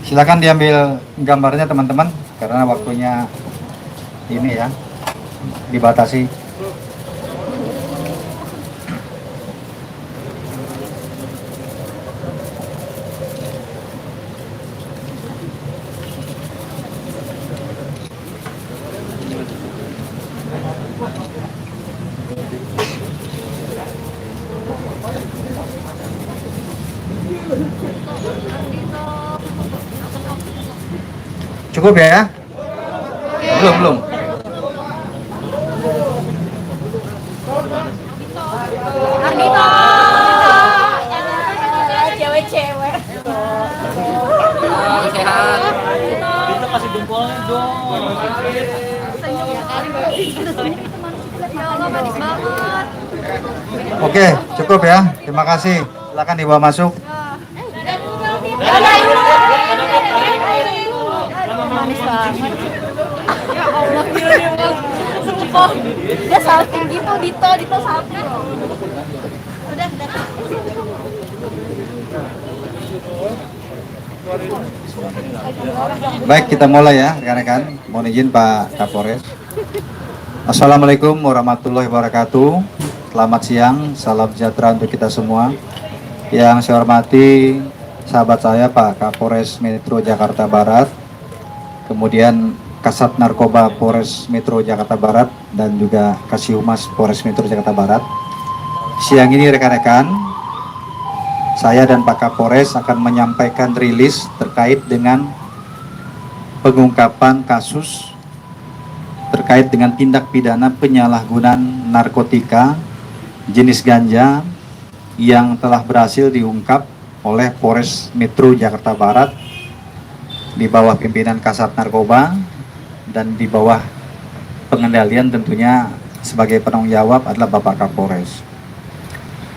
Silakan diambil gambarnya teman-teman, karena waktunya ini ya dibatasi. Cukup ya? Belum. Ardito, cewek-cewek. Sehat. Kita kasih jempolnya dong. Ya Allah, manis banget. Oke, cukup ya. Terima kasih. Silakan dibawa masuk. Manis banget. Ya Allah, sumpah. Dia salting gitu, Dito salting. Udah. Baik, kita mulai ya rekan-rekan. Mohon izin Pak Kapolres. Assalamualaikum warahmatullahi wabarakatuh. Selamat siang, salam sejahtera untuk kita semua. Yang saya hormati sahabat saya Pak Kapolres Metro Jakarta Barat, kemudian Kasat Narkoba Polres Metro Jakarta Barat, dan juga Kasih Humas Polres Metro Jakarta Barat. Siang ini rekan-rekan, saya dan Pak Kapolres akan menyampaikan rilis terkait dengan pengungkapan kasus terkait dengan tindak pidana penyalahgunaan narkotika jenis ganja yang telah berhasil diungkap oleh Polres Metro Jakarta Barat di bawah pimpinan Kasat Narkoba dan di bawah pengendalian tentunya sebagai penanggung jawab adalah Bapak Kapolres.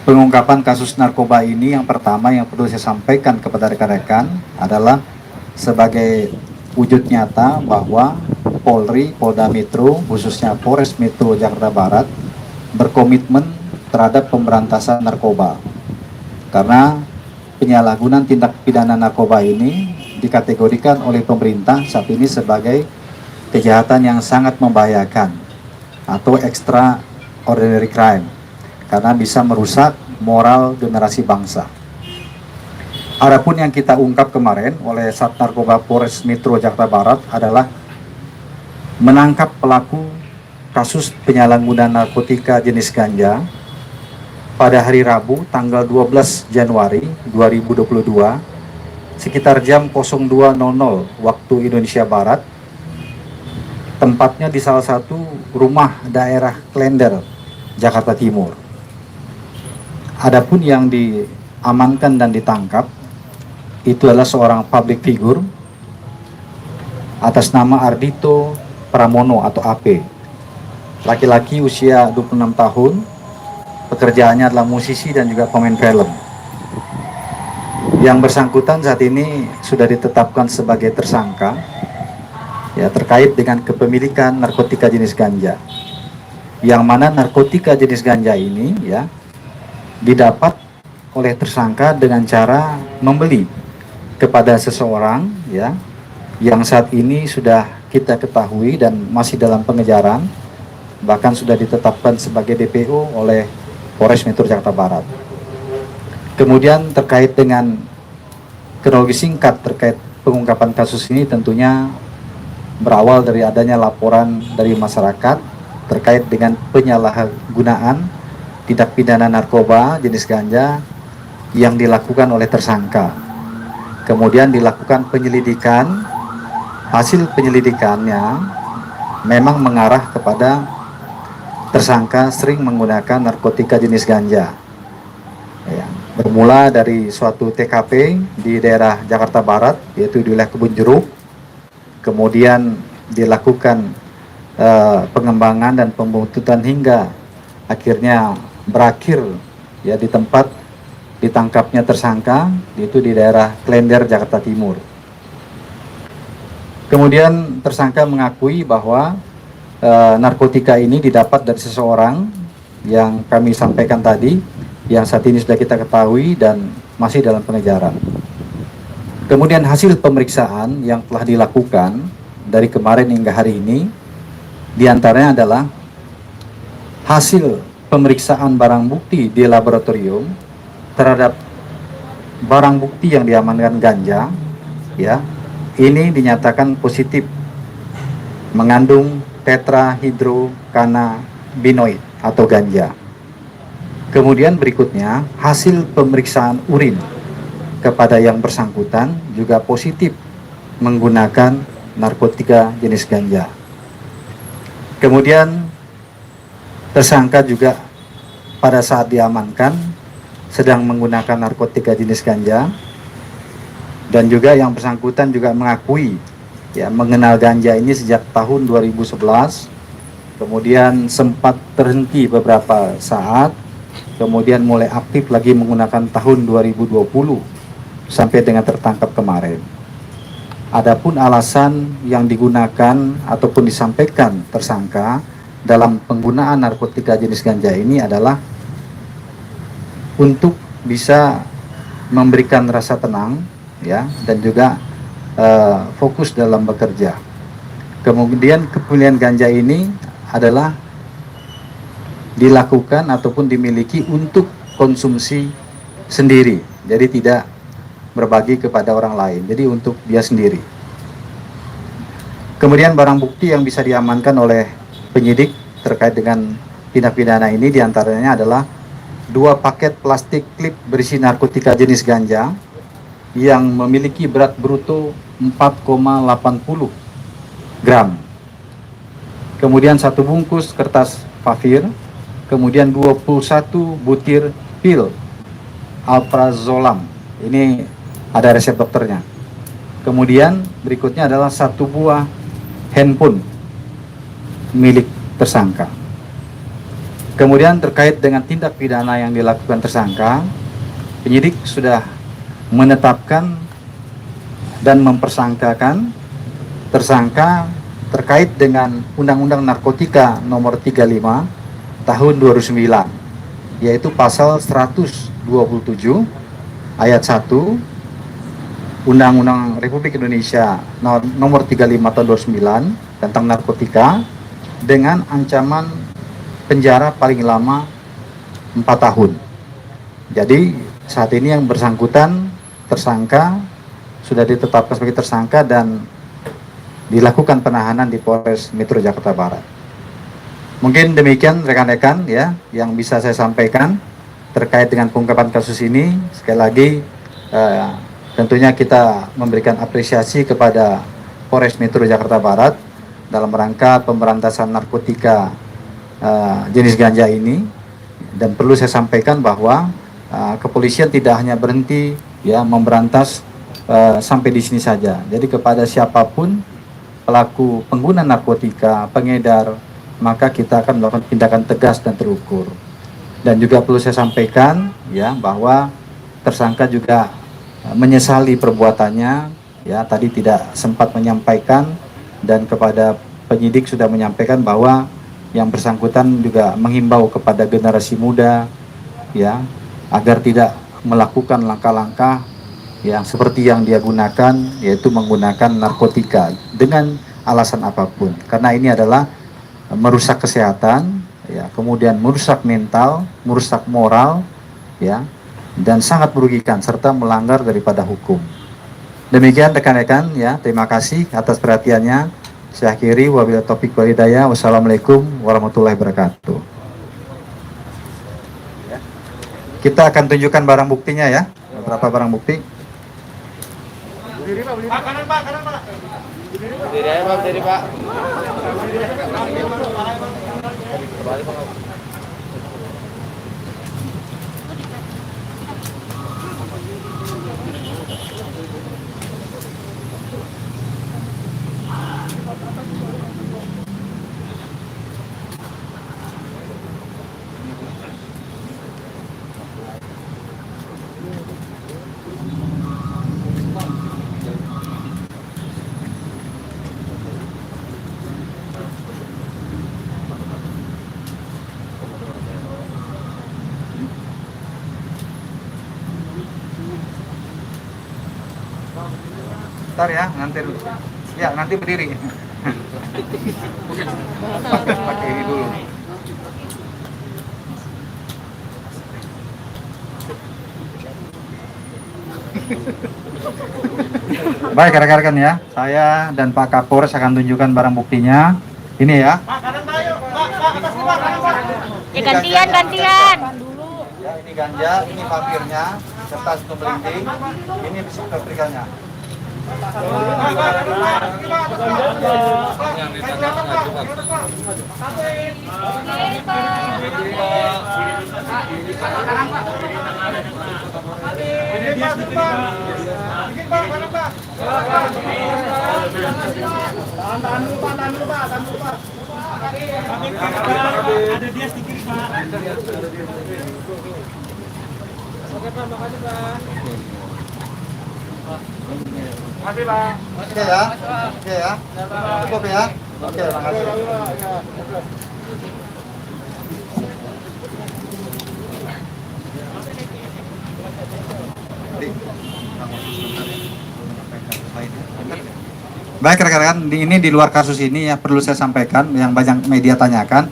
Pengungkapan kasus narkoba ini yang pertama yang perlu saya sampaikan kepada rekan-rekan adalah sebagai wujud nyata bahwa Polri, Polda Metro, khususnya Polres Metro Jakarta Barat berkomitmen terhadap pemberantasan narkoba. Karena penyalahgunaan tindak pidana narkoba ini dikategorikan oleh pemerintah saat ini sebagai kejahatan yang sangat membahayakan atau extraordinary crime, karena bisa merusak moral generasi bangsa. Adapun yang kita ungkap kemarin oleh Sat Narkoba Polres Metro Jakarta Barat adalah menangkap pelaku kasus penyalahgunaan narkotika jenis ganja pada hari Rabu tanggal 12 Januari 2022 sekitar jam 02.00 waktu Indonesia Barat, tempatnya di salah satu rumah daerah Klender, Jakarta Timur. Adapun yang diamankan dan ditangkap itu adalah seorang public figure atas nama Ardito Pramono atau AP. Laki-laki usia 26 tahun, pekerjaannya adalah musisi dan juga pemain film. Yang bersangkutan saat ini sudah ditetapkan sebagai tersangka ya terkait dengan kepemilikan narkotika jenis ganja. Yang mana narkotika jenis ganja ini ya didapat oleh tersangka dengan cara membeli kepada seseorang ya yang saat ini sudah kita ketahui dan masih dalam pengejaran, bahkan sudah ditetapkan sebagai DPO oleh Polres Metro Jakarta Barat. Kemudian terkait dengan kronologi singkat terkait pengungkapan kasus ini tentunya berawal dari adanya laporan dari masyarakat terkait dengan penyalahgunaan tindak pidana narkoba jenis ganja yang dilakukan oleh tersangka. Kemudian dilakukan penyelidikan, hasil penyelidikannya memang mengarah kepada tersangka sering menggunakan narkotika jenis ganja. Ya, bermula dari suatu TKP di daerah Jakarta Barat, yaitu di wilayah Kebun Jeruk. Kemudian dilakukan pengembangan dan pembuntutan hingga akhirnya berakhir ya di tempat ditangkapnya tersangka, yaitu di daerah Klender, Jakarta Timur. Kemudian tersangka mengakui bahwa narkotika ini didapat dari seseorang yang kami sampaikan tadi, yang saat ini sudah kita ketahui dan masih dalam pengejaran. Kemudian hasil pemeriksaan yang telah dilakukan dari kemarin hingga hari ini, diantaranya adalah hasil pemeriksaan barang bukti di laboratorium terhadap barang bukti yang diamankan ganja, ya, ini dinyatakan positif mengandung tetrahidrokannabinoid atau ganja. Kemudian berikutnya hasil pemeriksaan urin kepada yang bersangkutan juga positif menggunakan narkotika jenis ganja. Kemudian tersangka juga pada saat diamankan sedang menggunakan narkotika jenis ganja, dan juga yang bersangkutan juga mengakui ya mengenal ganja ini sejak tahun 2011, kemudian sempat terhenti beberapa saat, kemudian mulai aktif lagi menggunakan tahun 2020 sampai dengan tertangkap kemarin. Adapun alasan yang digunakan ataupun disampaikan tersangka dalam penggunaan narkotika jenis ganja ini adalah untuk bisa memberikan rasa tenang, ya, dan juga fokus dalam bekerja. Kemudian kepemilikan ganja ini adalah dilakukan ataupun dimiliki untuk konsumsi sendiri, jadi tidak berbagi kepada orang lain, jadi untuk dia sendiri. Kemudian barang bukti yang bisa diamankan oleh penyidik terkait dengan tindak pidana ini diantaranya adalah 2 paket plastik klip berisi narkotika jenis ganja yang memiliki berat bruto 4,80 gram. Kemudian 1 bungkus kertas pafir, kemudian 21 butir pil alprazolam. Ini ada resep dokternya. Kemudian berikutnya adalah 1 buah handphone milik tersangka. Kemudian terkait dengan tindak pidana yang dilakukan tersangka, penyidik sudah menetapkan dan mempersangkakan tersangka terkait dengan Undang-Undang Narkotika Nomor 35 Tahun 2009, yaitu pasal 127 ayat 1 Undang-Undang Republik Indonesia Nomor 35 Tahun 2009 tentang narkotika, dengan ancaman penjara paling lama 4 tahun. Jadi saat ini yang bersangkutan tersangka sudah ditetapkan sebagai tersangka dan dilakukan penahanan di Polres Metro Jakarta Barat. Mungkin demikian rekan-rekan ya yang bisa saya sampaikan terkait dengan pengungkapan kasus ini. Sekali lagi tentunya kita memberikan apresiasi kepada Polres Metro Jakarta Barat dalam rangka pemberantasan narkotika jenis ganja ini. Dan perlu saya sampaikan bahwa kepolisian tidak hanya berhenti ya memberantas sampai di sini saja. Jadi kepada siapapun pelaku pengguna narkotika, pengedar, maka kita akan melakukan tindakan tegas dan terukur. Dan juga perlu saya sampaikan ya bahwa tersangka juga menyesali perbuatannya, ya tadi tidak sempat menyampaikan, dan kepada penyidik sudah menyampaikan bahwa yang bersangkutan juga menghimbau kepada generasi muda ya agar tidak melakukan langkah-langkah yang seperti yang dia gunakan, yaitu menggunakan narkotika dengan alasan apapun, karena ini adalah merusak kesehatan ya, kemudian merusak mental, merusak moral ya, dan sangat merugikan serta melanggar daripada hukum. Demikian rekan-rekan ya, terima kasih atas perhatiannya. Saya akhiri, wabillahi taufiq wal hidayah. Wassalamualaikum warahmatullahi wabarakatuh. Kita akan tunjukkan barang buktinya ya, beberapa barang bukti. Pak, kanan Pak, kanan Pak. Berdiri aja Pak, berdiri Pak. Bentar ya, nanti dulu. Ya, nanti berdiri. Pakai ini dulu. Baik rekan-rekan ya, saya dan Pak Kapolres akan tunjukkan barang buktinya. Ini ya. Ya gantian. Ya, ini ganja, ini papirnya, kertas untuk melinting, ini paprikannya. Ada dia sedikit, Pak. Oke, Pak. Makasih, Pak. Makasih, Pak. Oke ya, oke ya, cukup ya. Oke, makasih. Baik rekan-rekan, ini di luar kasus ini ya perlu saya sampaikan yang banyak media tanyakan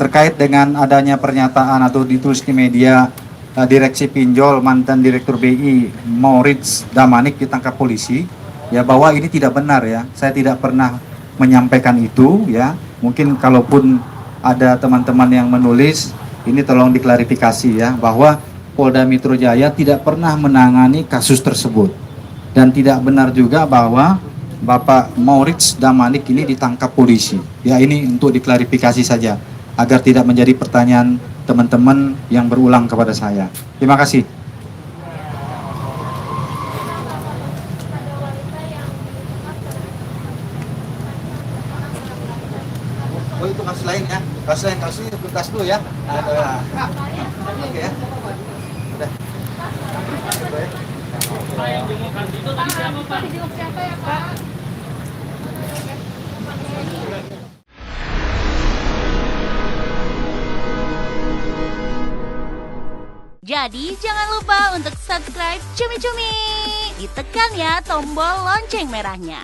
terkait dengan adanya pernyataan atau ditulis di media Direksi Pinjol mantan Direktur BI Moritz Damanik ditangkap polisi ya, bahwa ini tidak benar ya. Saya tidak pernah menyampaikan itu ya. Mungkin kalaupun ada teman-teman yang menulis ini tolong diklarifikasi ya, bahwa Polda Metro Jaya tidak pernah menangani kasus tersebut dan tidak benar juga bahwa Bapak Moritz Damanik ini ditangkap polisi. Ya, ini untuk diklarifikasi saja agar tidak menjadi pertanyaan teman-teman yang berulang kepada saya. Terima kasih. Oh, itu kasus lain ya. Kasus lain, kasus ini tuntas dulu ya. Oke ya. Udah. Jadi jangan lupa untuk subscribe Cumi Cumi. Ditekan ya tombol lonceng merahnya.